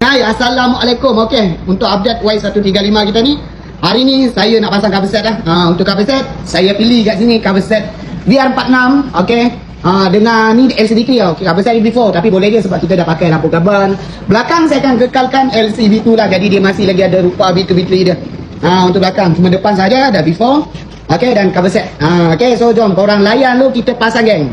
Hai, Assalamualaikum. Okey, untuk update Y135 kita ni, hari ni saya nak pasang cover set dah. Untuk cover set, saya pilih kat sini cover set VR46. Okey. Dengan ni LCD clear. Okay, cover set before tapi boleh je sebab kita dah pakai lampu karbon. Belakang saya akan kekalkan LCD tu lah, jadi dia masih lagi ada rupa B2 B3 dia. Untuk belakang cuma depan saja dah before. Okey, dan cover set. Okey, so jom korang layan dulu, kita pasang geng.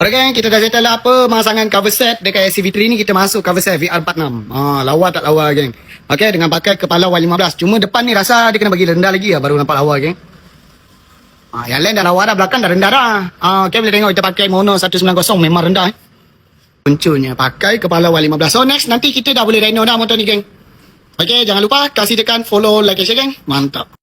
Alright gang, kita dah settle lah apa pemasangan cover set dekat SCV3 ni. Kita masuk cover set VR46. Lawa tak lawa gang. Okay, dengan pakai kepala Y15. Cuma depan ni rasa dia kena bagi rendah lagi lah, baru nampak lawa gang. Yang lain dah lawa dah, belakang dah rendah dah. Okay, boleh tengok kita pakai mono 190 memang rendah. Punculnya pakai kepala Y15. So next, nanti kita dah boleh reno dah motor ni gang. Okay, jangan lupa kasih tekan follow, like, share gang. Mantap.